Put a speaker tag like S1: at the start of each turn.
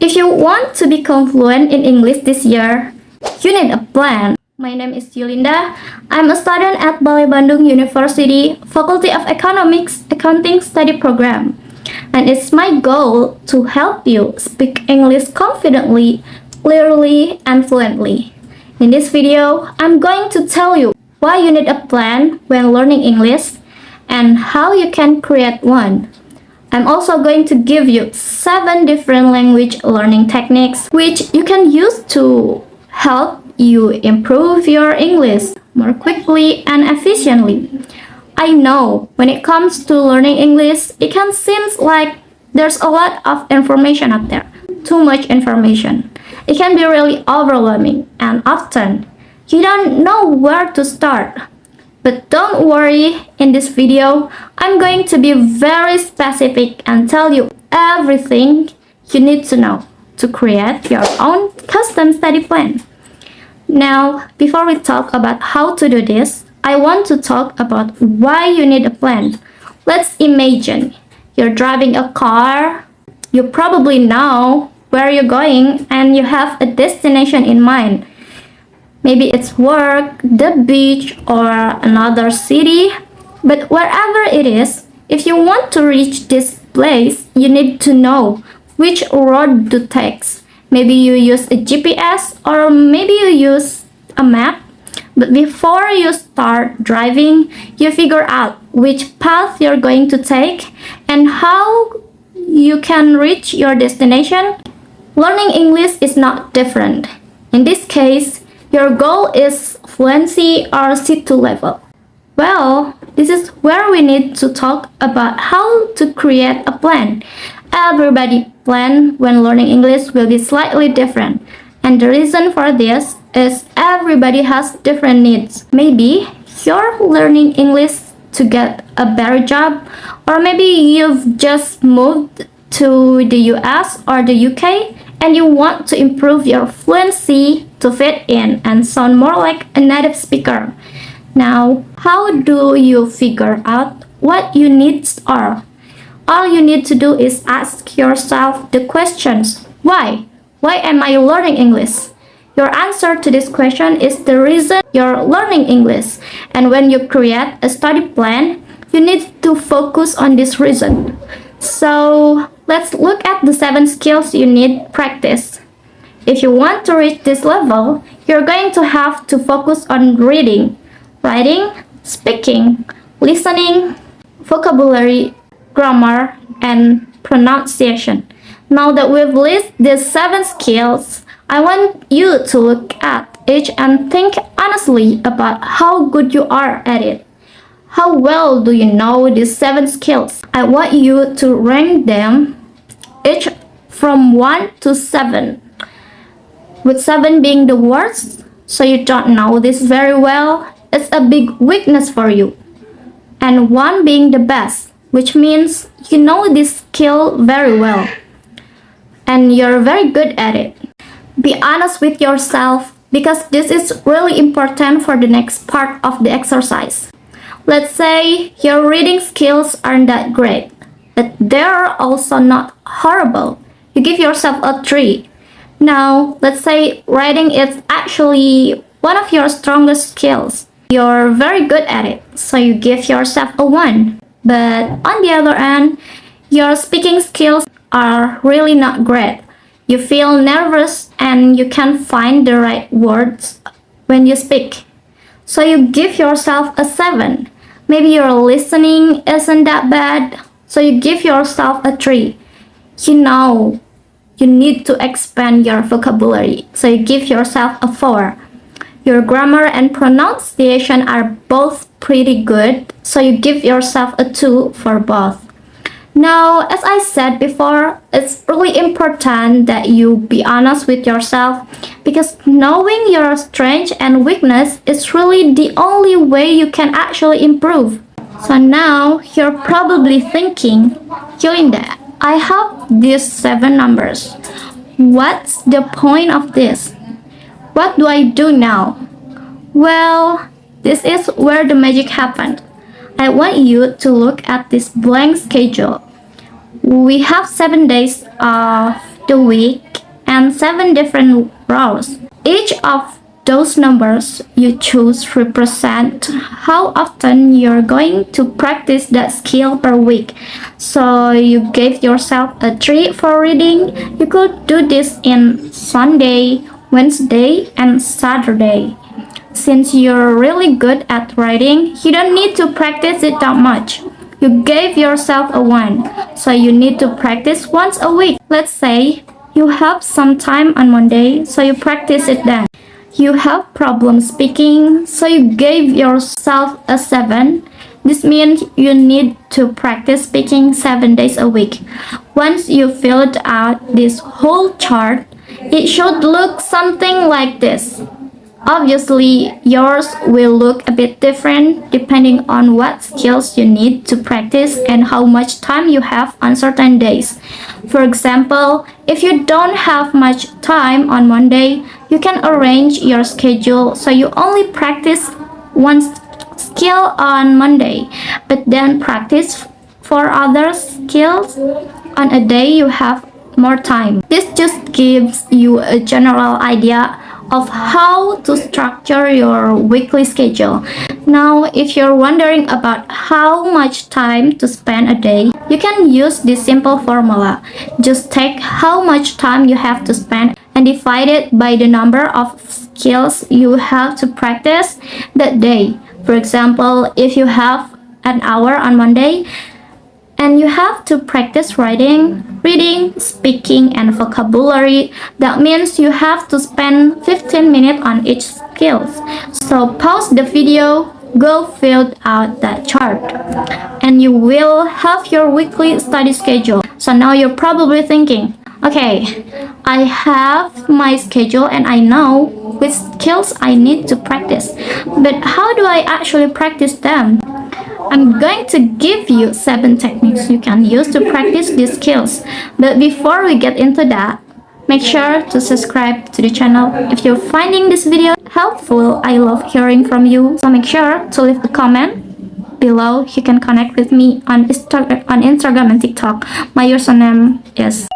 S1: If you want to become fluent in English this year, you need a plan. My name is Yulinda. I'm a student at Bale Bandung University, Faculty of Economics Accounting Study Program. And it's my goal to help you speak English confidently, clearly, and fluently. In this video, I'm going to tell you why you need a plan when learning English and how you can create one. I'm also going to give you 7 different language learning techniques which you can use to help you improve your English more quickly and efficiently. I know when it comes to learning English, it can seem like there's a lot of information out there, too much information. It can be really overwhelming and often you don't know where to start. But don't worry, in this video, I'm going to be very specific and tell you everything you need to know to create your own custom study plan. Now, before we talk about how to do this, I want to talk about why you need a plan. Let's imagine you're driving a car. You probably know where you're going and you have a destination in mind. Maybe it's work, the beach, or another city. But wherever it is, if you want to reach this place, you need to know which road to take. Maybe you use a GPS or maybe you use a map. But before you start driving, you figure out which path you're going to take and how you can reach your destination. Learning English is not different. In this case, your goal is fluency or C2 level. Well, this is where we need to talk about how to create a plan. Everybody's plan when learning English will be slightly different. And the reason for this is everybody has different needs. Maybe you're learning English to get a better job, or maybe you've just moved to the US or the UK and you want to improve your fluency to fit in and sound more like a native speaker. Now, how do you figure out what your needs are? All you need to do is ask yourself the questions. Why? Why am I learning English? Your answer to this question is the reason you're learning English. And when you create a study plan, you need to focus on this reason. So, let's look at the 7 skills you need practice. If you want to reach this level, you're going to have to focus on reading, writing, speaking, listening, vocabulary, grammar, and pronunciation. Now that we've listed these 7 skills, I want you to look at each and think honestly about how good you are at it. How well do you know these 7 skills? I want you to rank them each from 1 to 7. With 7 being the worst, so you don't know this very well, it's a big weakness for you. And 1 being the best, which means you know this skill very well. And you're very good at it. Be honest with yourself because this is really important for the next part of the exercise. Let's say your reading skills aren't that great, but they're also not horrible. You give yourself a 3. Now, let's say writing is actually one of your strongest skills. You're very good at it, so you give yourself a 1. But on the other hand, your speaking skills are really not great. You feel nervous and you can't find the right words when you speak. So you give yourself a 7. Maybe your listening isn't that bad, so you give yourself a 3. You know, you need to expand your vocabulary, so you give yourself a 4. Your grammar and pronunciation are both pretty good, so you give yourself a 2 for both. Now, as I said before, it's really important that you be honest with yourself because knowing your strengths and weakness is really the only way you can actually improve. So now, you're probably thinking, Yulinda, I have these 7 numbers. What's the point of this? What do I do now? Well, this is where the magic happened. I want you to look at this blank schedule. We have 7 days of the week and 7 different rows. Each of those numbers you choose represent how often you're going to practice that skill per week. So you gave yourself a treat for reading. You could do this in Sunday, Wednesday, and Saturday. Since you're really good at writing, you don't need to practice it that much. You gave yourself a 1, so you need to practice once a week. Let's say you have some time on Monday, so you practice it then. You have problem speaking, so you gave yourself a 7. This means you need to practice speaking 7 days a week. Once you filled out this whole chart, it should look something like this. Obviously, yours will look a bit different depending on what skills you need to practice and how much time you have on certain days. For example, if you don't have much time on Monday, you can arrange your schedule so you only practice one skill on Monday, but then practice for other skills on a day you have more time. This just gives you a general idea of how to structure your weekly schedule. Now, if you're wondering about how much time to spend a day, you can use this simple formula. Just take how much time you have to spend and divide it by the number of skills you have to practice that day. For example, if you have an hour on Monday, and you have to practice writing, reading, speaking, and vocabulary, that means you have to spend 15 minutes on each skill. So pause the video, go fill out that chart, and you will have your weekly study schedule. So now you're probably thinking, okay, I have my schedule and I know which skills I need to practice, but how do I actually practice them? I'm going to give you 7 techniques you can use to practice these skills. But before we get into that, make sure to subscribe to the channel. If you're finding this video helpful, I love hearing from you. So make sure to leave a comment below. You can connect with me on Instagram and TikTok. My username is